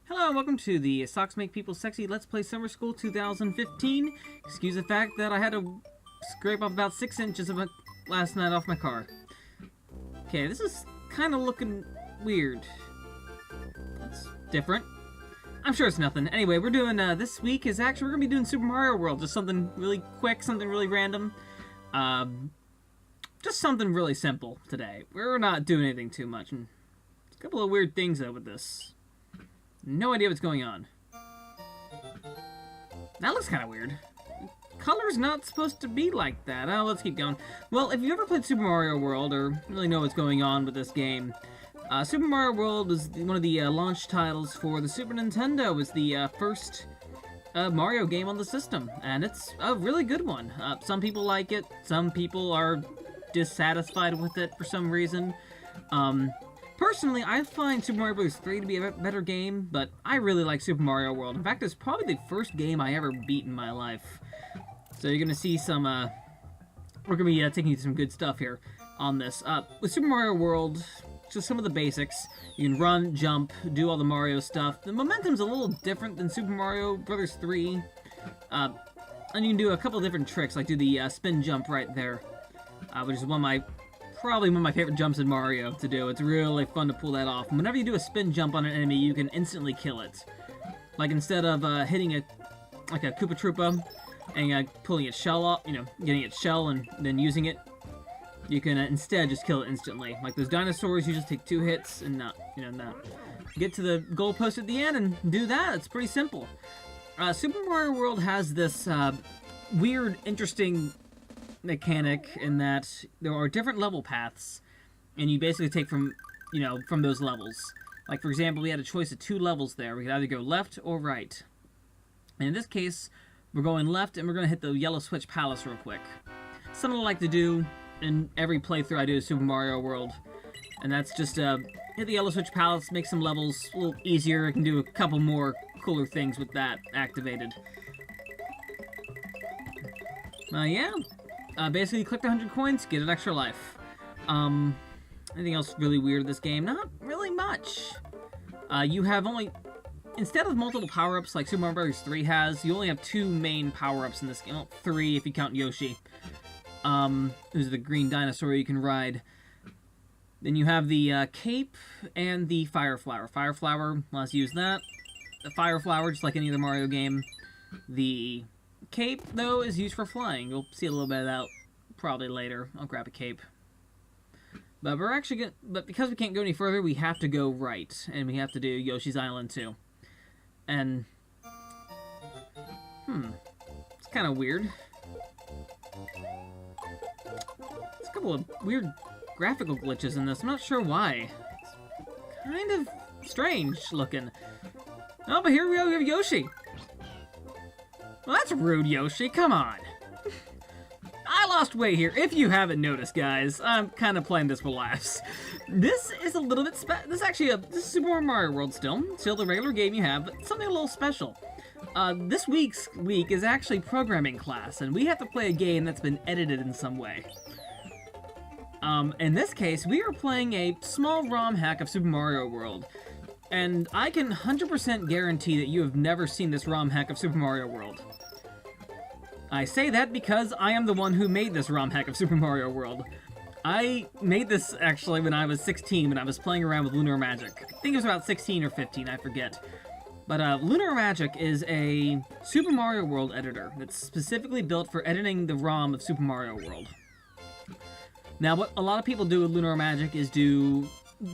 Hello and welcome to the Socks Make People Sexy Let's Play Summer School 2015. Excuse the fact that I had to scrape off about 6 inches of it last night off my car. Okay, this is kind of looking weird. It's different. I'm sure it's nothing. Anyway, we're doing, this week is actually, we're going to be doing Super Mario World. Just something really quick, something really random. Just something really simple today. We're not doing anything too much. And a couple of weird things, though, with this. No idea what's going on. That looks kind of weird. Color's not supposed to be like that. Oh, let's keep going. Well, if you've ever played Super Mario World or really know what's going on with this game, Super Mario World was one of the launch titles for the Super Nintendo. It was the first Mario game on the system, and it's a really good one. Some people like it. Some people are dissatisfied with it for some reason. Personally, I find Super Mario Bros. 3 to be a better game, but I really like Super Mario World. In fact, it's probably the first game I ever beat in my life. So you're going to see some, we're going to be taking you through some good stuff here on this. With Super Mario World, just some of the basics. You can run, jump, do all the Mario stuff. The momentum's a little different than Super Mario Bros. 3. And you can do a couple different tricks, like do the spin jump right there, which is probably one of my favorite jumps in Mario to do. It's really fun to pull that off. And whenever you do a spin jump on an enemy, you can instantly kill it. Like, instead of hitting a Koopa Troopa and pulling its shell off, getting its shell and then using it, you can instead just kill it instantly. Like those dinosaurs, you just take 2 hits and get to the goalpost at the end and do that. It's pretty simple. Super Mario World has this weird, interesting mechanic in that there are different level paths, and you basically take from those levels. Like, for example, we had a choice of 2 levels there. We could either go left or right. And in this case, we're going left, and we're going to hit the Yellow Switch Palace real quick. Something I like to do in every playthrough I do of Super Mario World. And that's just hit the Yellow Switch Palace, make some levels a little easier. I can do a couple more cooler things with that activated. Basically, click the 100 coins, get an extra life. Anything else really weird in this game? Not really much. You have instead of multiple power-ups like Super Mario Bros. 3 has, you only have 2 main power-ups in this game. Well, 3 if you count Yoshi. Who's the green dinosaur you can ride. Then you have the cape and the fire flower. Fire flower, let's use that. The fire flower, just like any other Mario game. The cape, though, is used for flying. You'll see a little bit of that probably later. I'll grab a cape. But but because we can't go any further, we have to go right. And we have to do Yoshi's Island, too. And, it's kind of weird. There's a couple of weird graphical glitches in this. I'm not sure why. It's kind of strange looking. Oh, but here we go, we have Yoshi. Well, that's rude, Yoshi. Come on. I lost weight here. If you haven't noticed, guys, I'm kind of playing this for laughs. This is a little bit this is Super Mario World still the regular game you have, but something a little special. This week is actually programming class, and we have to play a game that's been edited in some way. In this case, we are playing a small ROM hack of Super Mario World. And I can 100% guarantee that you have never seen this ROM hack of Super Mario World. I say that because I am the one who made this ROM hack of Super Mario World. I made this, actually, when I was 16, when I was playing around with Lunar Magic. I think it was about 16 or 15, I forget. But Lunar Magic is a Super Mario World editor that's specifically built for editing the ROM of Super Mario World. Now, what a lot of people do with Lunar Magic is do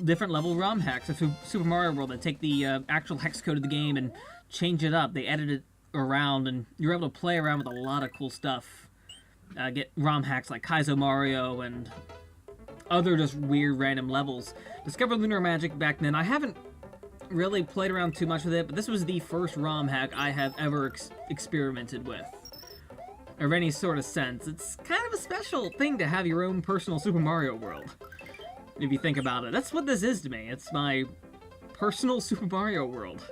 different level ROM hacks of Super Mario World that take the actual hex code of the game and change it up. They edit it around, and you're able to play around with a lot of cool stuff. Get ROM hacks like Kaizo Mario and other just weird random levels. Discovered Lunar Magic back then. I haven't really played around too much with it, but this was the first ROM hack I have ever experimented with. Or any sort of sense. It's kind of a special thing to have your own personal Super Mario World. If you think about it. That's what this is to me. It's my personal Super Mario World.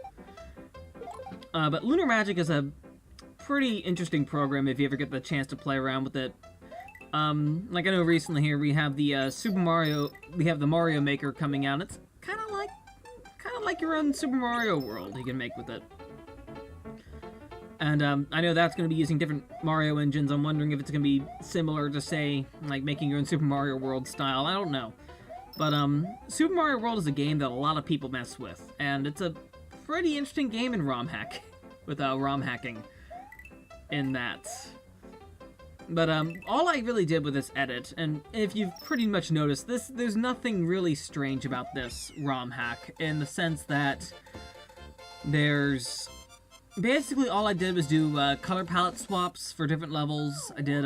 But Lunar Magic is a pretty interesting program if you ever get the chance to play around with it. Like I know recently here we have the we have the Mario Maker coming out. It's kind of like like your own Super Mario World you can make with it. And I know that's going to be using different Mario engines. I'm wondering if it's going to be similar to, say, like making your own Super Mario World style. I don't know. But Super Mario World is a game that a lot of people mess with. And it's a pretty interesting game in ROM hack. With ROM hacking in that. But all I really did with this edit, and if you've pretty much noticed this, there's nothing really strange about this ROM hack, in the sense that there's... Basically, all I did was do color palette swaps for different levels. I did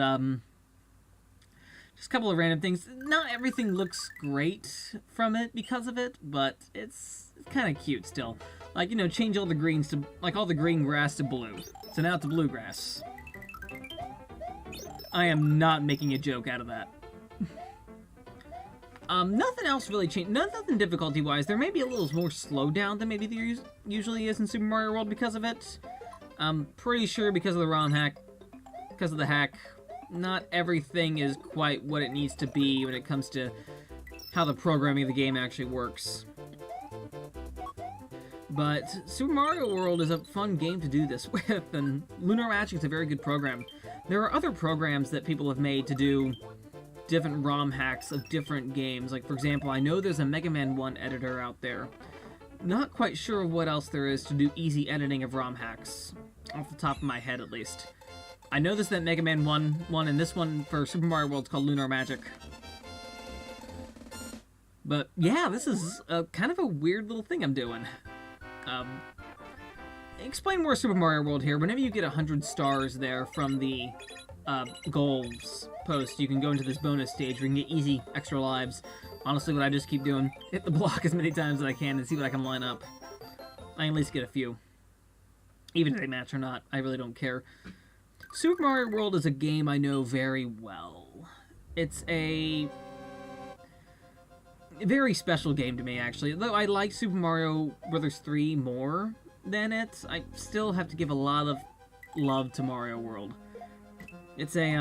just a couple of random things. Not everything looks great from it because of it, but it's kind of cute still. Like, you know, change all the greens to, like, all the green grass to blue. So now it's bluegrass. I am not making a joke out of that. Nothing else really changed. Nothing difficulty-wise. There may be a little more slowdown than maybe there usually is in Super Mario World because of it. I'm pretty sure because of the ROM hack, because of the hack, not everything is quite what it needs to be when it comes to how the programming of the game actually works. But Super Mario World is a fun game to do this with, and Lunar Magic is a very good program. There are other programs that people have made to do different ROM hacks of different games. Like, for example, I know there's a Mega Man 1 editor out there. Not quite sure what else there is to do easy editing of ROM hacks, off the top of my head at least. I know there's that Mega Man 1, and this one for Super Mario World is called Lunar Magic. But yeah, this is kind of a weird little thing I'm doing. Explain more Super Mario World here. Whenever you get 100 stars there from the goals post, you can go into this bonus stage where you can get easy extra lives. Honestly, what I just keep doing, hit the block as many times as I can and see what I can line up. I can at least get a few. Even if they match or not, I really don't care. Super Mario World is a game I know very well. It's a very special game to me, actually. Though I like Super Mario Bros. 3 more than it, I still have to give a lot of love to Mario World. It's a,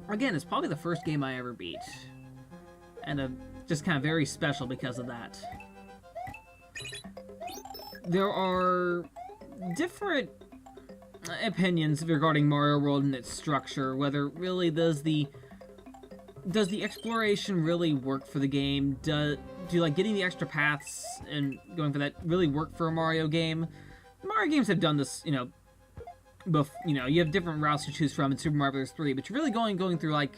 again, it's probably the first game I ever beat. And just kind of very special because of that. There are different opinions regarding Mario World and its structure, whether really does the exploration really work for the game? Do like getting the extra paths and going for that really work for a Mario game? Mario games have done this, you know, you have different routes to choose from in Super Mario Bros. 3, but you're really going through like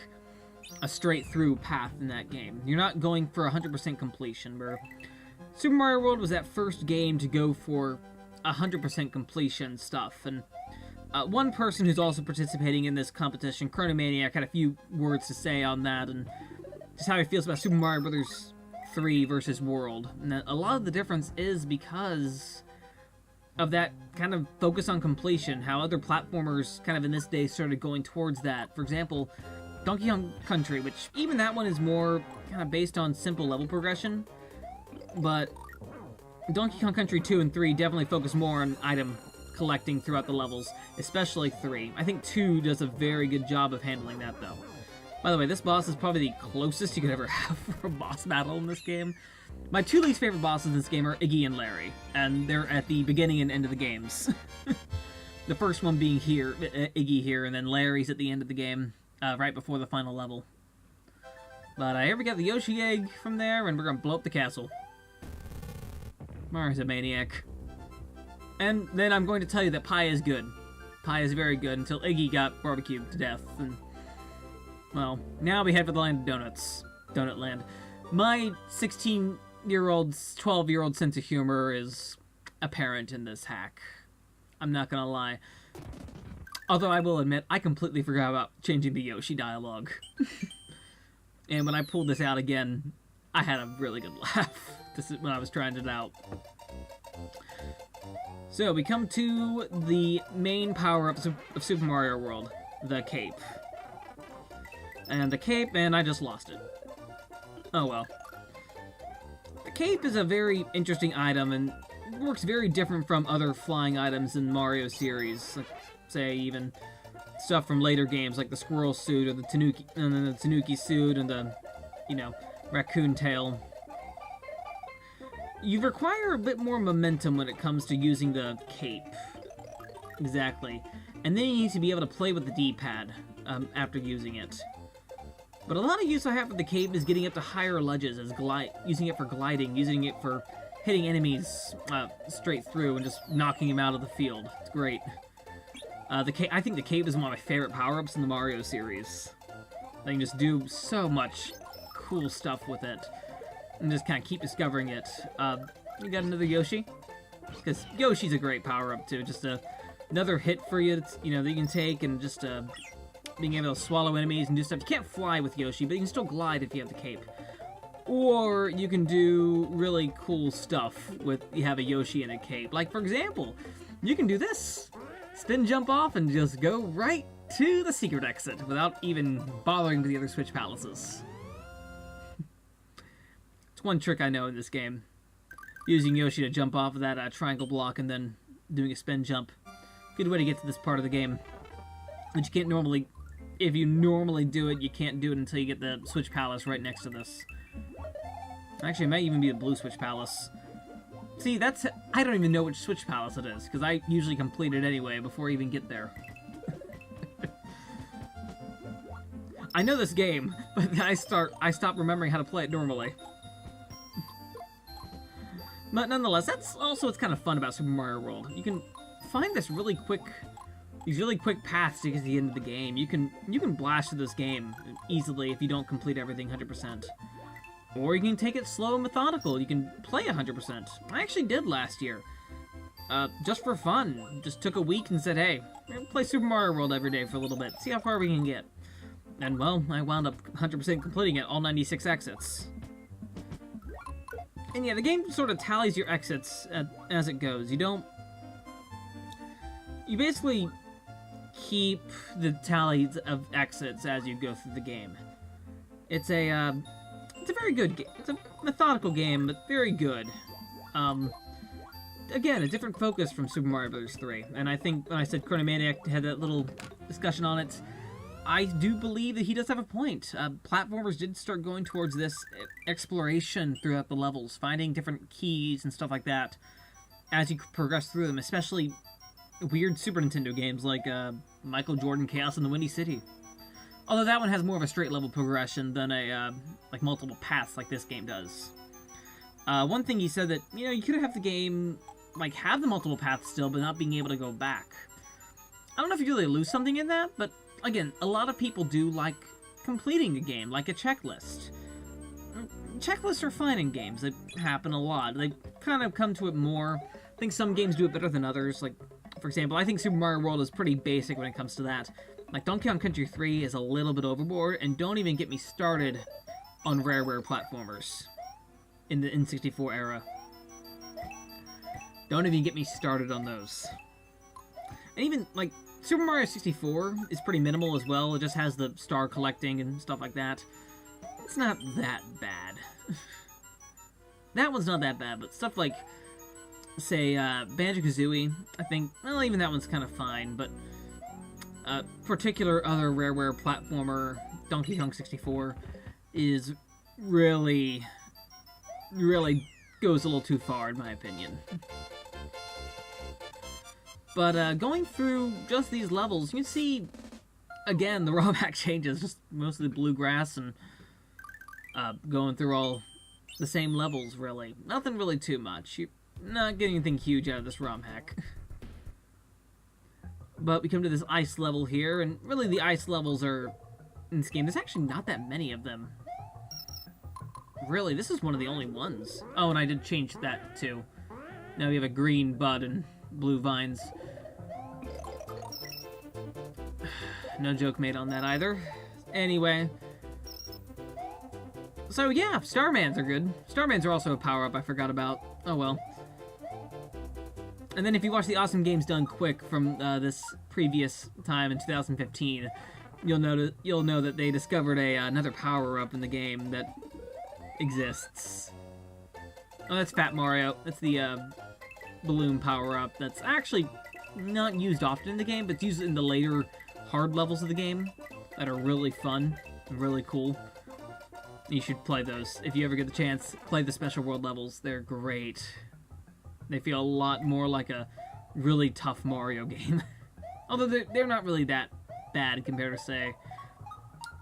a straight through path in that game. You're not going for 100% completion, where Super Mario World was that first game to go for 100% completion stuff. And one person who's also participating in this competition, Chronomaniac, had a few words to say on that, and just how he feels about Super Mario Bros. 3 versus World. And that a lot of the difference is because of that kind of focus on completion, how other platformers kind of in this day started going towards that. For example, Donkey Kong Country, which even that one is more kind of based on simple level progression, but Donkey Kong Country 2 and 3 definitely focus more on item collecting throughout the levels, especially 3. I think 2 does a very good job of handling that, though. By the way, this boss is probably the closest you could ever have for a boss battle in this game. My two least favorite bosses in this game are Iggy and Larry, and they're at the beginning and end of the games. The first one being here, Iggy here, and then Larry's at the end of the game, right before the final level. But here we got the Yoshi egg from there, and we're gonna blow up the castle. Mario's a maniac. And then I'm going to tell you that pie is good. Pie is very good until Iggy got barbecued to death. And, well, now we head for the land of donuts. Donut land. My 16-year-old, 12-year-old sense of humor is apparent in this hack. I'm not gonna lie. Although I will admit, I completely forgot about changing the Yoshi dialogue. And when I pulled this out again, I had a really good laugh when I was trying it out. So, we come to the main power-up of Super Mario World, the cape. And the cape, and I just lost it. Oh well. The cape is a very interesting item, and works very different from other flying items in Mario series. Like, say, even stuff from later games, like the squirrel suit, or the Tanuki suit, and the, raccoon tail. you require a bit more momentum when it comes to using the cape. Exactly. And then you need to be able to play with the D-pad after using it. But a lot of use I have with the cape is getting up to higher ledges, using it for gliding, using it for hitting enemies straight through and just knocking them out of the field. It's great. I think the cape is one of my favorite power-ups in the Mario series. I can just do so much cool stuff with it. And just kind of keep discovering it. You got another Yoshi? Because Yoshi's a great power-up, too. Just another hit for you, that you can take, and just being able to swallow enemies and do stuff. You can't fly with Yoshi, but you can still glide if you have the cape. Or you can do really cool stuff with you have a Yoshi and a cape. Like, for example, you can do this. Spin jump off and just go right to the secret exit without even bothering with the other Switch Palaces. It's one trick I know in this game. Using Yoshi to jump off of that triangle block and then doing a spin jump. Good way to get to this part of the game. But you can't normally... If you normally do it, you can't do it until you get the Switch Palace right next to this. Actually, it might even be the Blue Switch Palace. See, that's... I don't even know which Switch Palace it is, because I usually complete it anyway before I even get there. I know this game, but I stop remembering how to play it normally. But nonetheless, that's also what's kind of fun about Super Mario World. You can find these really quick paths to get to the end of the game. You can blast through this game easily if you don't complete everything 100%. Or you can take it slow and methodical. You can play 100%. I actually did last year. Just for fun. Just took a week and said, hey, we're gonna play Super Mario World every day for a little bit. See how far we can get. And, well, I wound up 100% completing it, all 96 exits. And yeah, the game sort of tallies your exits as it goes. You basically keep the tallies of exits as you go through the game. It's a very good game. It's a methodical game, but very good. Again, a different focus from Super Mario Bros. 3. And I think when I said Chronomaniac had that little discussion on it, I do believe that he does have a point. Platformers did start going towards this exploration throughout the levels, finding different keys and stuff like that as you progress through them, especially weird Super Nintendo games like Michael Jordan Chaos in the Windy City. Although that one has more of a straight level progression than like multiple paths like this game does. One thing he said that, you could have the game like have the multiple paths still, but not being able to go back. I don't know if you really lose something in that, but again, a lot of people do like completing a game, like a checklist. Checklists are fine in games. They happen a lot. They kind of come to it more. I think some games do it better than others. Like, for example, I think Super Mario World is pretty basic when it comes to that. Like, Donkey Kong Country 3 is a little bit overboard, and don't even get me started on rare platformers in the N64 era. Don't even get me started on those. And even, like, Super Mario 64 is pretty minimal as well. It just has the star collecting and stuff like that. It's not that bad. That one's not that bad, but stuff like, say, Banjo-Kazooie, I think, well, even that one's kind of fine, but particular other rareware platformer, Donkey Kong 64, is really goes a little too far, in my opinion. But going through just these levels, you can see, again, the ROM hack changes, just mostly bluegrass and going through all the same levels, really. Nothing really too much. You're not getting anything huge out of this ROM hack. But we come to this ice level here, and really the ice levels are, in this game, there's actually not that many of them. Really, this is one of the only ones. Oh, and I did change that, too. Now we have a green bud and blue vines. No joke made on that either. Anyway. So yeah, Starmans are good. Starmans are also a power-up I forgot about. Oh well. And then if you watch the Awesome Games Done Quick from this previous time in 2015, you'll know that they discovered another power-up in the game that exists. Oh, that's Fat Mario. That's the balloon power-up that's actually not used often in the game, but it's used in the later hard levels of the game that are really fun and really cool. You should play those. If you ever get the chance, play the special world levels. They're great. They feel a lot more like a really tough Mario game. Although they're not really that bad compared to, say,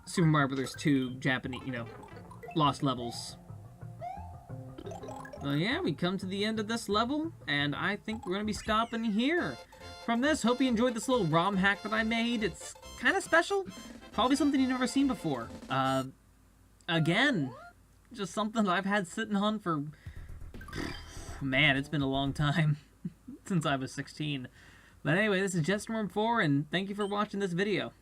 Super Mario Bros. 2 Japanese, lost levels. Well, yeah, we come to the end of this level, and I think we're going to be stopping here. From this, hope you enjoyed this little ROM hack that I made. It's kind of special. Probably something you've never seen before. Again, just something that I've had sitting on for... Man, it's been a long time. Since I was 16. But anyway, this is JetstorM4, and thank you for watching this video.